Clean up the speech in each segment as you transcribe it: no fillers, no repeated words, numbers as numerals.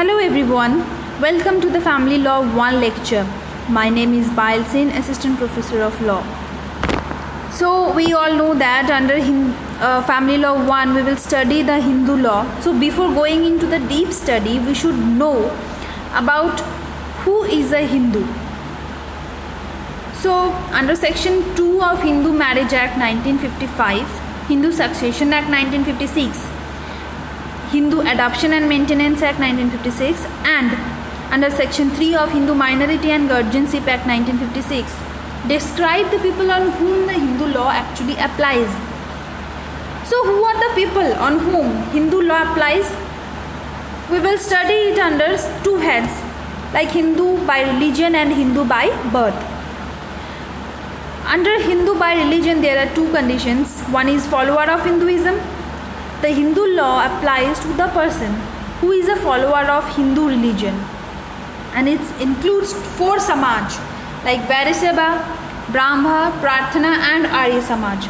Hello everyone, welcome to the Family Law 1 lecture. My name is Bail Sen, Assistant Professor of Law. So we all know that under Family Law 1 we will study the Hindu law. So before going into the deep study, we should know about who is a Hindu. So under Section 2 of Hindu Marriage Act 1955, Hindu Succession Act 1956, Hindu Adoption and Maintenance Act 1956, and under Section 3 of Hindu Minority and Guardianship Act 1956 describe the people on whom the Hindu law actually applies. So who are the people on whom Hindu law applies? We will study it under two heads, like Hindu by religion and Hindu by birth. Under Hindu by religion there are two conditions. One is follower of Hinduism. The Hindu law applies to the person who is a follower of Hindu religion, and it includes four Samaj like Vairasya, Brahma, Prarthana and Arya Samaj.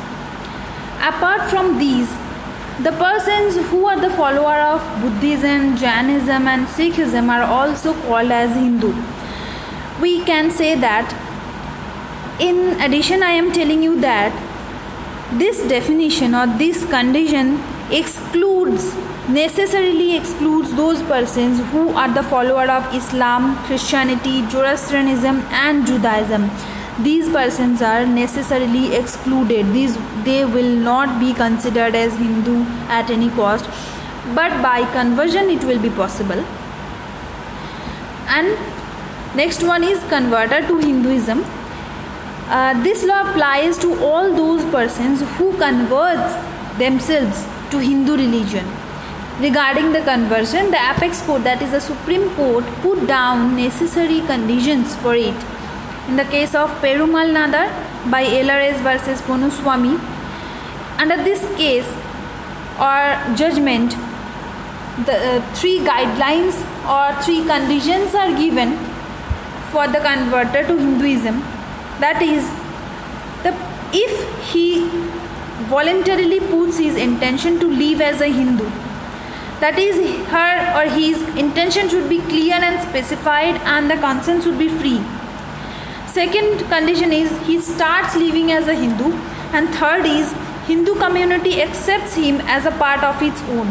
Apart from these, the persons who are the follower of Buddhism, Jainism and Sikhism are also called as Hindu. We can say that in addition, I am telling you that this definition or this condition necessarily excludes those persons who are the follower of Islam, Christianity, Zoroastrianism and Judaism. These persons are necessarily excluded. They will not be considered as Hindu at any cost, but by conversion it will be possible. And next one is converter to Hinduism. This law applies to all those persons who convert themselves to Hindu religion. Regarding the conversion, the Apex Court, that is the Supreme Court, put down necessary conditions for it. In the case of Perumal Nadar by LRS versus Ponuswamy, under this case or judgment, the three guidelines or three conditions are given for the converter to Hinduism. That is, if he voluntarily puts his intention to live as a Hindu, that is, her or his intention should be clear and specified and the consent should be free. Second condition is he starts living as a Hindu, and third is Hindu community accepts him as a part of its own.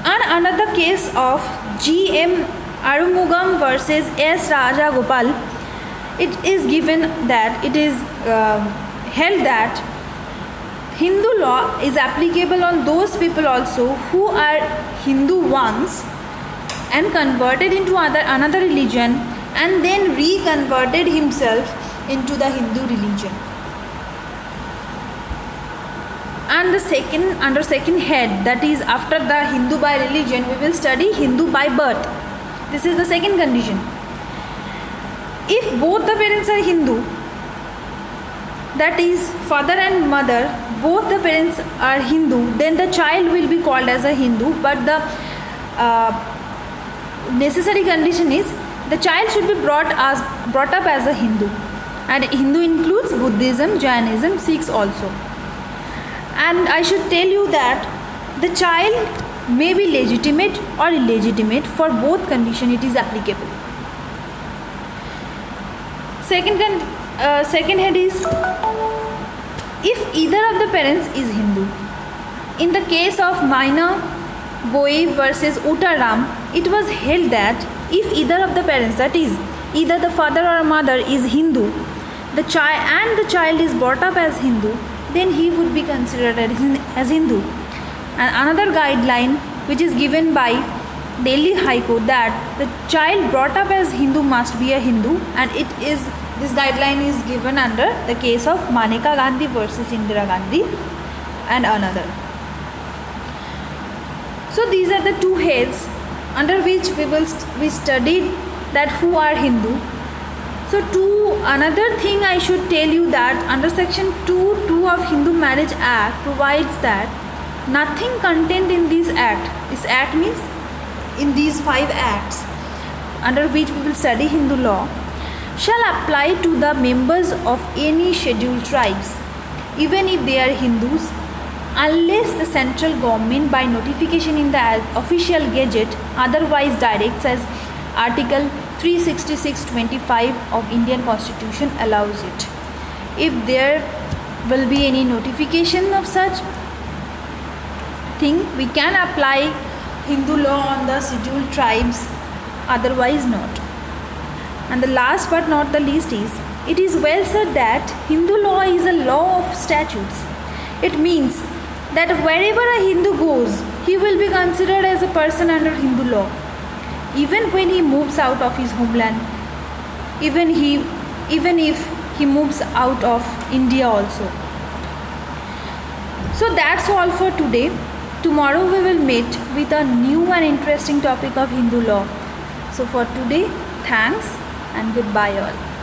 And another case of G.M. Arumugam versus S. Rajagopal, it is given that it is held that Hindu law is applicable on those people also who are Hindu once and converted into another religion and then reconverted himself into the Hindu religion. And under second head, that is after the Hindu by religion, we will study Hindu by birth. This is the second condition. If both the parents are Hindu, that is father and mother, both the parents are Hindu, then the child will be called as a Hindu, but the necessary condition is the child should be brought up as a Hindu, and Hindu includes Buddhism, Jainism, Sikhs also. And I should tell you that the child may be legitimate or illegitimate. For both condition it is applicable. Second head is if either of the parents is Hindu. In the case of Maina Boi versus Uttaram, it was held that if either of the parents, that is either the father or mother, is Hindu, the child is brought up as Hindu, then he would be considered as Hindu. And another guideline which is given by Delhi High Court, that the child brought up as Hindu must be a Hindu, and this guideline is given under the case of Maneka Gandhi versus Indira Gandhi and another. So these are the two heads under which we studied that who are Hindu. So another thing I should tell you that under Section 2 of Hindu Marriage Act provides that nothing contained in this act means in these 5 acts under which we will study Hindu law, shall apply to the members of any scheduled tribes, even if they are Hindus unless the central government by notification in the official gazette otherwise directs, as Article 366(25) of Indian Constitution allows it. If there will be any notification of such thing, we can apply Hindu law on the scheduled tribes, otherwise not. And the last but not the least is, it is well said that Hindu law is a law of statutes. It means that wherever a Hindu goes, he will be considered as a person under Hindu law, even when he moves out of his homeland, even if he moves out of India also. So that's all for today. Tomorrow we will meet with a new and interesting topic of Hindu law. So for today, thanks and goodbye all.